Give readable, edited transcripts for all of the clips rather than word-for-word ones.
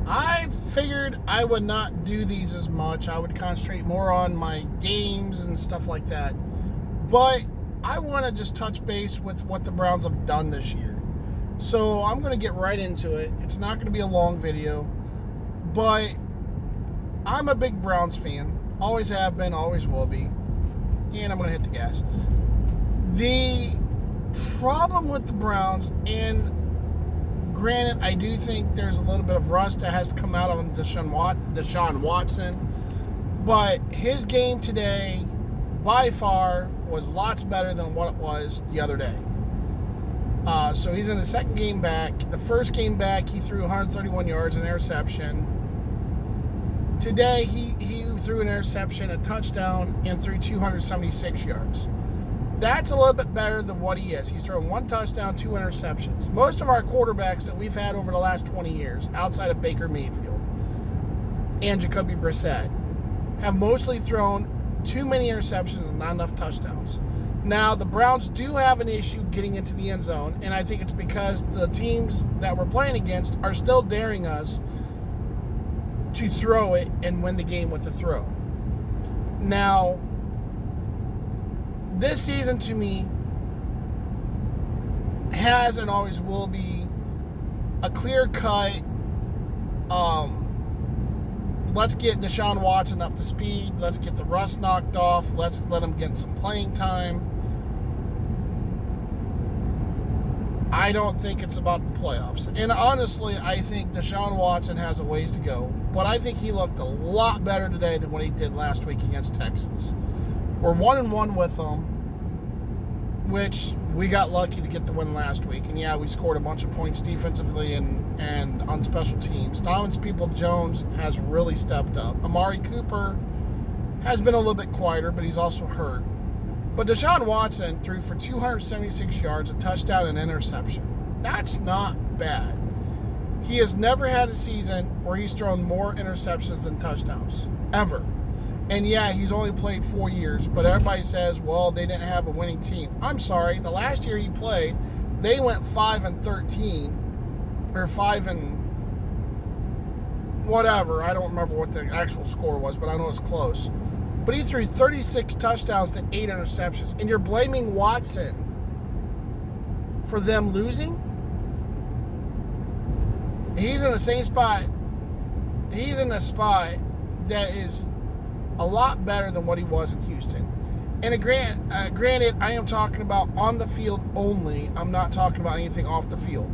I figured I would not do these as much. I would concentrate more on my games and stuff like that. But I want to just touch base with what the Browns have done this year. So I'm going to get right into it. It's not going to be a long video. But I'm a big Browns fan. Always have been, always will be. And I'm going to hit the gas. The problem with the Browns, and granted, I do think there's a little bit of rust that has to come out on Deshaun Watson. But his game today, by far, was lots better than what it was the other day. So he's in his second game back. The first game back, he threw 131 yards, an interception. Today, he threw an interception, a touchdown, and threw 276 yards. That's a little bit better than what he is. He's thrown one touchdown, 2 interceptions. Most of our quarterbacks that we've had over the last 20 years, outside of Baker Mayfield and Jacoby Brissett, have mostly thrown too many interceptions and not enough touchdowns. Now, the Browns do have an issue getting into the end zone, and I think it's because the teams that we're playing against are still daring us to throw it and win the game with a throw. Now, this season to me has and always will be a clear-cut, let's get Deshaun Watson up to speed, let's get the rust knocked off, let's let him get some playing time. I don't think it's about the playoffs. And honestly, I think Deshaun Watson has a ways to go. But I think he looked a lot better today than what he did last week against Texas. We're 1-1 with them, which we got lucky to get the win last week. And yeah, we scored a bunch of points defensively and on special teams. Donovan Peoples-Jones has really stepped up. Amari Cooper has been a little bit quieter, but he's also hurt. But Deshaun Watson threw for 276 yards, a touchdown, and interception. That's not bad. He has never had a season where he's thrown more interceptions than touchdowns, ever. And yeah, he's only played 4 years, but everybody says, well, they didn't have a winning team. I'm sorry, the last year he played, they went 5-13, or 5 and whatever. I don't remember what the actual score was, but I know it's close. But he threw 36 touchdowns to 8 interceptions. And you're blaming Watson for them losing? He's in the same spot. He's in a spot that is a lot better than what he was in Houston. And granted, I am talking about on the field only. I'm not talking about anything off the field.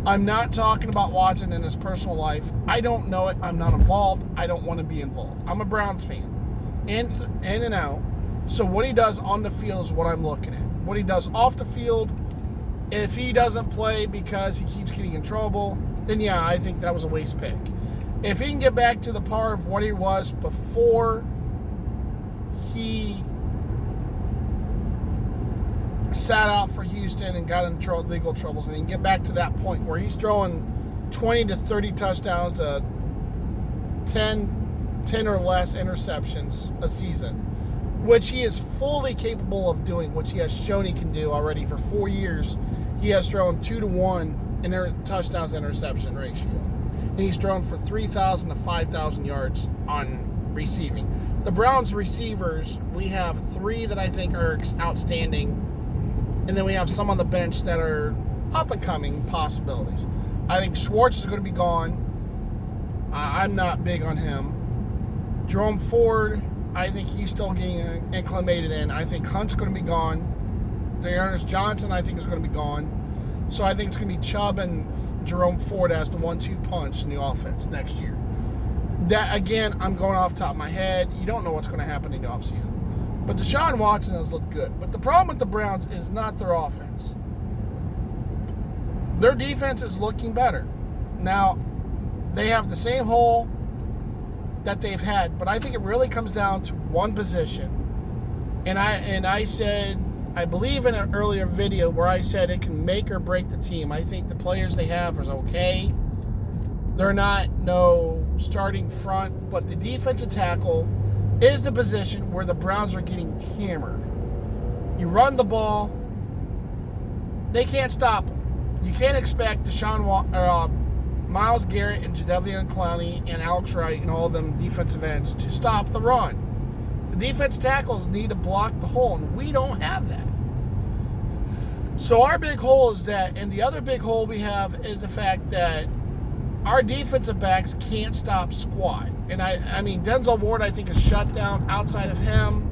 I'm not talking about Watson in his personal life. I don't know it. I'm not involved. I don't want to be involved. I'm a Browns fan. In and out. So what he does on the field is what I'm looking at. What he does off the field, if he doesn't play because he keeps getting in trouble, then yeah, I think that was a waste pick. If he can get back to the par of what he was before he sat out for Houston and got in legal troubles, and he can get back to that point where he's throwing 20 to 30 touchdowns to 10 or less interceptions a season, which he is fully capable of doing, which he has shown he can do already for 4 years. He has thrown 2-to-1 in touchdowns interception ratio. And he's thrown for 3,000 to 5,000 yards on receiving. The Browns receivers, we have 3 that I think are outstanding, and then we have some on the bench that are up-and-coming possibilities. I think Schwartz is going to be gone. I'm not big on him. Jerome Ford, I think he's still getting acclimated in. I think Hunt's going to be gone. Dearness Johnson, I think, is going to be gone. So I think it's going to be Chubb and Jerome Ford as the 1-2 punch in the offense next year. That, again, I'm going off the top of my head. You don't know what's going to happen in the offseason. But Deshaun Watson has looked good. But the problem with the Browns is not their offense. Their defense is looking better. Now, they have the same hole that they've had, but I think it really comes down to one position. And I said, I believe in an earlier video where I said it can make or break the team. I think the players they have is okay. They're not no starting front, but the defensive tackle is the position where the Browns are getting hammered. You run the ball, they can't stop them. You can't expect Myles Garrett and Jadeveon Clowney and Alex Wright and all of them defensive ends to stop the run. The defense tackles need to block the hole, and we don't have that. So our big hole is that, and the other big hole we have is the fact that our defensive backs can't stop squat. And I mean, Denzel Ward, I think, is shut down. Outside of him,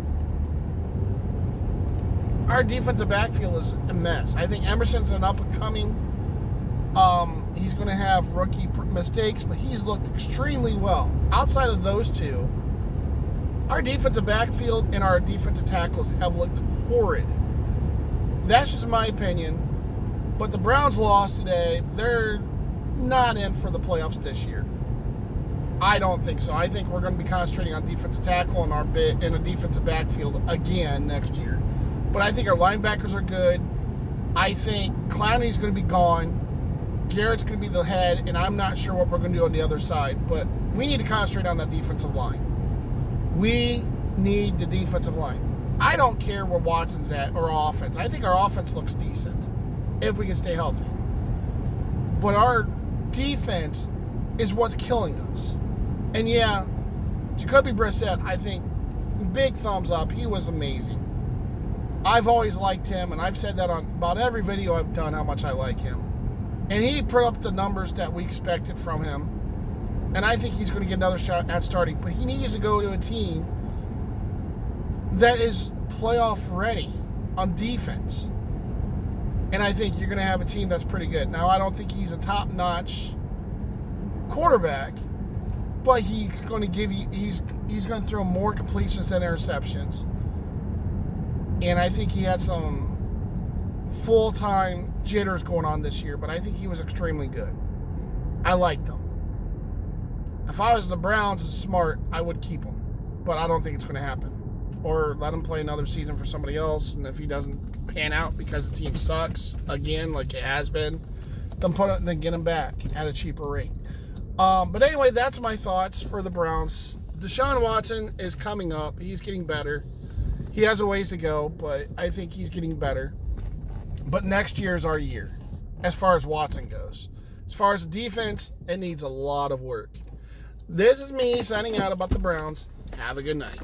our defensive backfield is a mess. I think Emerson's an up-and-coming. He's going to have rookie mistakes, but he's looked extremely well. Outside of those two, our defensive backfield and our defensive tackles have looked horrid. That's just my opinion. But the Browns lost today. They're not in for the playoffs this year. I don't think so. I think we're going to be concentrating on defensive tackle and a defensive backfield again next year. But I think our linebackers are good. I think Clowney's going to be gone. Garrett's going to be the head, and I'm not sure what we're going to do on the other side. But we need to concentrate on that defensive line. We need the defensive line. I don't care where Watson's at or offense. I think our offense looks decent if we can stay healthy. But our defense is what's killing us. And yeah, Jacoby Brissett, I think, big thumbs up. He was amazing. I've always liked him, and I've said that on about every video I've done how much I like him. And he put up the numbers that we expected from him. And I think he's going to get another shot at starting. But he needs to go to a team that is playoff ready on defense. And I think you're going to have a team that's pretty good. Now, I don't think he's a top-notch quarterback, but he's going to give you he's going to throw more completions than interceptions. And I think he had some full-time jitters going on this year, but I think he was extremely good. I liked him. If I was the Browns and smart, I would keep him. But I don't think it's going to happen. Or let him play another season for somebody else, and if he doesn't pan out because the team sucks, again, like it has been, then get him back at a cheaper rate. But anyway, that's my thoughts for the Browns. Deshaun Watson is coming up. He's getting better. He has a ways to go, but I think he's getting better. But next year is our year, as far as Watson goes. As far as the defense, it needs a lot of work. This is me signing out about the Browns. Have a good night.